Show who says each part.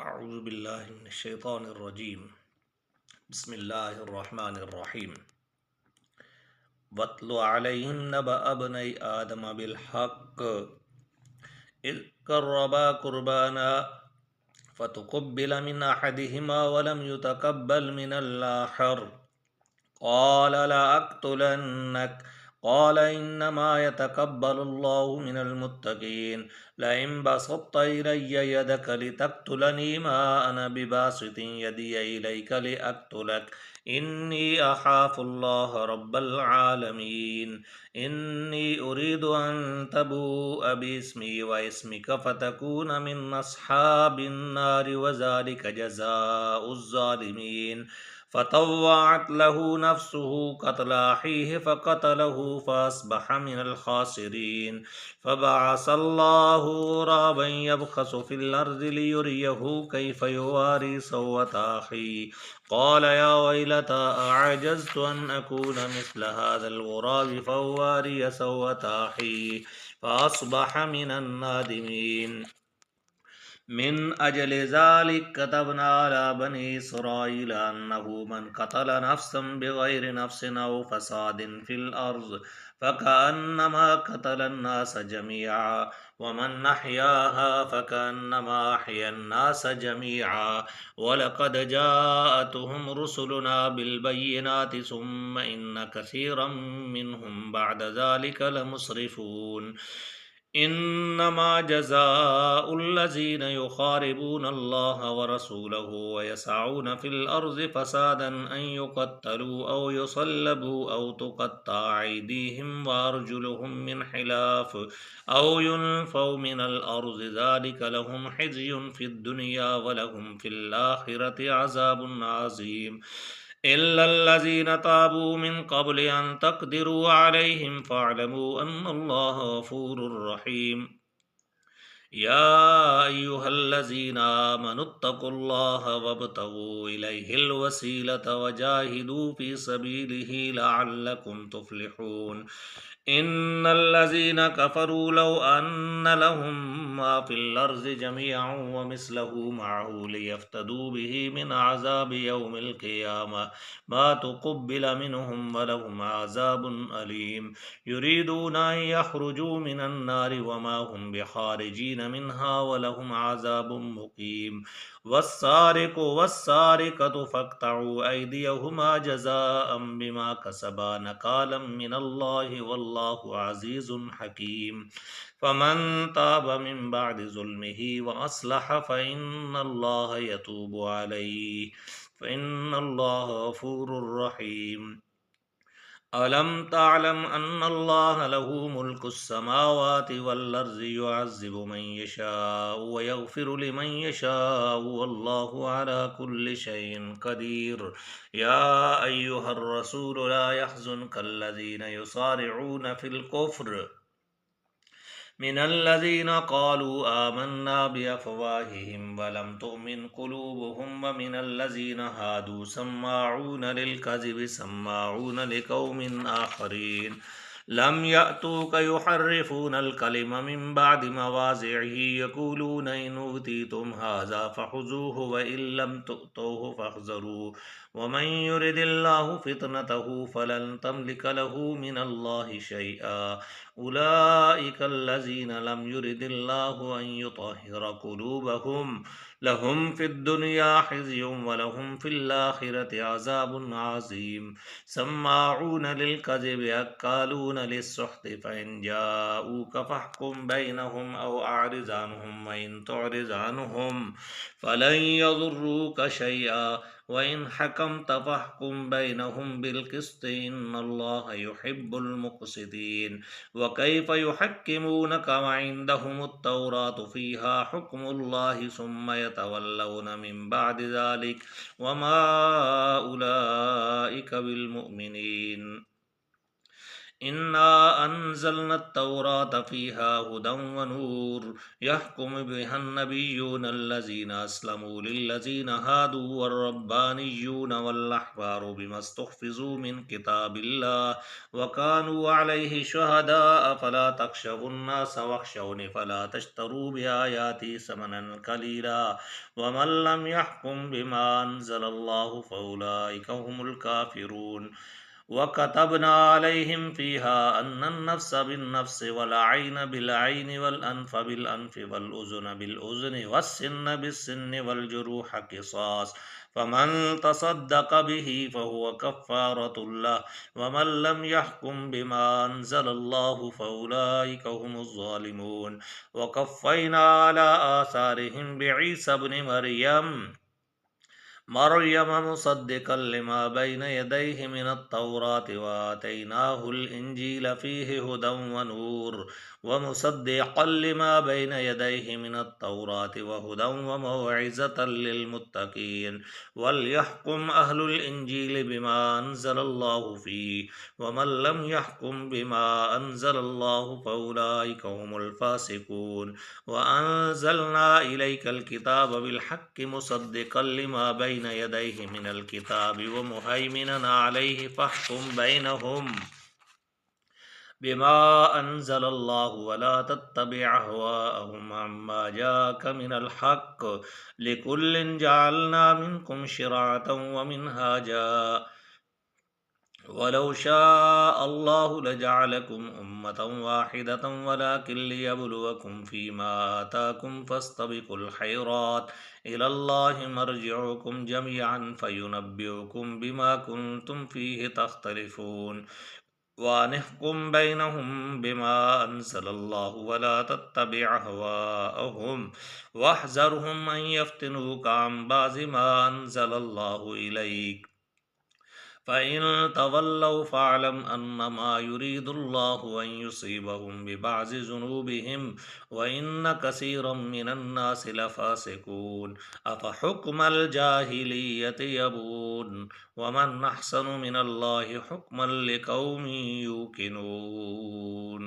Speaker 1: अऊज़ु बिल्लाहि मिनश्शैतानिर्रजीम बिस्मिल्लाहिर्रहमानिर्रहीम वत्लु अलैहिम नबअ इब्नै आदम बिलहक़्क़ इज़ क़र्रबा क़ुरबाना फ़तुक़ुब्बिल मिन अहदिहिमा वलम युतक़ब्बल मिनल आख़र क़ाल लअक़्तुलन्नक क़ाल इन्नमा यतक़ब्बलुल्लाहु मिनल मुत्तक़ीन लइन बसत्त इलय्य यदक लितक़्तुलनी मा अना बिबासितिन यदिय इलैका लिअक़्तुलक इन्नी अख़ाफ़ुल्लाह रब्बल आलमीन इन्नी उरीदु अन तबूअ बिस्मी व इस्मिक फ़तकून मिन अस्हाबिन नारि व ज़ालिका जज़ाउज़ ज़ालिमीन फ़तव्वअत लहू नफ्सुहु क़त्ल अख़ीहि फ़क़तलहु फ़अस्बह मिनल ख़ासिरीन फ़बअसल्लाहु ग़ुराबन यबख़सु फ़िल अर्ज़ि लियुरियहु कैफ़ युवारी सौअत अख़ीहि क़ाल या वैलता अअजज़्तु अन अकून मिस्ल हाज़ल ग़ुराबि फ़अवारिय सौअत अख़ीहि फ़अस्बह मिनन नादिमीन मिन अजल ज़ालिक कतबना अला बनी इस्राईल अन्नहु मन क़तल नफ्सन बिग़ैरि नफ्सिन औ फ़सादिन फ़िल अर्ज़ फ़कअन्नमा क़तल अन्नास जमीआ वमन अहयाहा फ़कअन्नमा अहया अन्नास जमीआ वलक़द जाअतहुम रुसुलुना बिलबय्यिनाति सुम्म इन्न कसीरम मिनहुम बअद ज़ालिक लमुस्रिफ़ून इन्नमा जज़ाउल्लज़ीन युख़ारिबून अल्लाह व रसूलहु व यसअऊन फ़िल अर्ज़ि फ़सादन अन युक़त्तलू औ युसल्लबू औ तुक़त्तअ अयदीहिम व अर्जुलुहुम मिन खिलाफ़ औ युनफ़ौ मिनल अर्ज़ि ज़ालिक लहुम ख़िज़्युन फ़िद दुनिया व लहुम फ़िल आख़िरति अज़ाबुन अज़ीम इल्लल्लज़ीन ताबू मिन क़ब्ल अन तक़दिरू अलैहिम फ़अलमू अन्नल्लाह गफ़ूरुर रहीम या अय्युहल्लज़ीना आमनुत्तक़ुल्लाह वब्तग़ू इलैहिल वसीलता वजाहिदू फ़ी सबीलिही लअल्लकुम तुफ़्लिहून इन्नल्लज़ीना कफ़रू लौ अन्न लहुम मा फ़िल अर्ज़ि जमीअन व मिस्लहु मअहू लियफ़्तदू बिही मिन अज़ाबि यौमिल क़ियामह मा तुक़ुब्बिल मिनहुम व लहुम अज़ाबुन अलीम युरीदूना अन यख़्रुजू मिनन नारि व मा हुम बिख़ारिजीन मिन्हा व लहुम अज़ाबुम मुक़ीम वस्सारिक़ु वस्सारिक़तु फ़क़्तअू अयदियहुमा जज़ाअम बिमा कसबा नकालम मिनल्लाहि वल्लाहु अज़ीज़ुन हकीम फ़मन ताब मिन बअदि ज़ुल्मिही व अस्लह फ़इन्नल्लाह यतूबु अलैहि फ़इन्नल्लाह गफ़ूरुर रहीम अलम तअलम अन्नल्लाह लहू मुल्कुस समावाति वल अर्ज़ि युअज़्ज़िबु मन यशाअ व यग़फ़िरु लिमन यशाअ वल्लाहु अला कुल्लि शैइन क़दीर या अय्युहर रसूल ला यहज़ुनकल्लज़ीन युसारिऊन फ़िल कुफ़्र मिनल्लज़ीन क़ालू आमन्ना बिअफ़वाहिहिम वलम तुअमिन क़ुलूबुहुम व मिनल्लज़ीन हादू सम्माऊन लिलकज़िबि सम्माऊन लिक़ौमिन आख़रीन लम यअतूक युहर्रिफ़ूनल कलिम मिन बअदि मवाज़िइही यक़ूलून इन ऊतीतुम हाज़ा फ़ख़ुज़ूहु व इन लम तुअतूहु फ़ाहज़रू वमन युरिदिल्लाहु फ़ितनतहु फ़लन तमलिक लहू मिनल्लाहि शैआ उलाइकल्लज़ीन लम युरिदिल्लाहु अन युतहिर क़ुलूबहुम लहुम फ़िद दुनिया ख़िज़्युन व लहुम फ़िल आख़िरति अज़ाबुन अज़ीम सम्माऊन लिलकज़िबि अक्कालून लिस्सुहति फ़इन जाऊक फ़ाहकुम बैनहुम औ अअरिज़ अन्हुम व इन तुअरिज़ अन्हुम फ़लन यज़ुर्रूक शैआ व इन हकमत फ़ाहकुम बैनहुम बिलक़िस्ति इन्नल्लाह युहिब्बुल मुक़्सितीन व कैफ़ युहक्किमूनक व इंदहुमुत तौरातु फ़ीहा हुक्मुल्लाहि सुम्मा यतवल्लौन मिन बअदि ज़ालिक व मा उलाइका बिल मुअमिनीन इन्ना अनज़लना तौरात फ़ीहा हुदन व नूर यहकुमु बिहन नबिय्यून अल्लज़ीना अस्लमू लिल्लज़ीना हादू वर्रब्बानिय्यून वल अहबारू बिमस्तुहफ़िज़ू मिन किताबिल्लाह व कानू अलैहि शुहदाअ फला तख़शवुन नास वख़शवनी फला तश्तरू बिआयाती समनन कलीला व मन लम यहकुम बिमा अंज़लल्लाहु फ़उलाइका हुमुल काफ़िरून वकतबना अलैहिम फ़ीहा अन्नन नफ्स बिन्नफ्स वल ऐन बिल ऐन वल अनफ बिल अनफ वल उज़ुन बिल उज़ुन वस्सिन्न बिस्सिन्न वल जुरूह क़िसास फ़मन तसद्दक़ बिही फ़हुव कफ़्फ़ारतुन लह वमन लम यहकुम बिमा अंज़लल्लाहु फ़उलाइका हुमुज़ ज़ालिमून वक़फ़्फ़ैना अला आसारिहिम बिईसा इब्न मरियम मुसद्दिक़न लिमा बैन यदैहि मिनत-तौराति व आतैनाहुल इंजील फ़ीहि हुदन व नूर व मुसद्दिक़न लिमा बैन यदैहि मिनत-तौराति व हुदन व मौइज़तन लिल-मुत्तक़ीन वलयहकुम अहलुल इंजील बिमा अंज़लल्लाहु फ़ीहि व मन लम यहकुम बिमा अंज़लल्लाहु फ़उलाइका हुमुल फ़ासिक़ून व अंज़लना इलैकल किताब बिल-हक़्क़ि मुसद्दिक़न लिमा बैन यदैहि मिनल किताबि व मुहैमिनन अलैहि फ़हकुम बैनहुम बिमा अंज़लल्लाहु व ला तत्तबि अहवाअहुम अम्मा जाअक मिनल हक़्क़ लिकुल्लिन जअलना मिनकुम शिरअतन व मिनहाजा वलौ शाअल्लाहु लजअलकुम उम्मतन वाहिदतन वलाकिन लियब्लुवकुम फ़ीमा आताकुम फ़ास्तबिकुल खैरात इलल्लाहि मर्जिउकुम जमीअन फ़युनब्बिउकुम बिमा कुन्तुम फ़ीहि तख्तलिफ़ून वानिहकुम बैनहुम बिमा अंज़लल्लाहु वला तत्तबि अहवाअहुम वहज़रहुम अन यफ्तिनूका अन बाज़ि मा अंज़लल्लाहु इलैक फ़इन तवल्लव फ़अलम अन्नमा युरीदुल्लाहु अन युसीबहुम बिबअज़ि ज़ुनूबिहिम व इन्न कसीरम मिनन्नासि लफ़ासिक़ून अफ़हुक्मल जाहिलिय्यति यबग़ून व मन अहसनु मिनल्लाहि हुक्मन लिक़ौमिन यूक़िनून।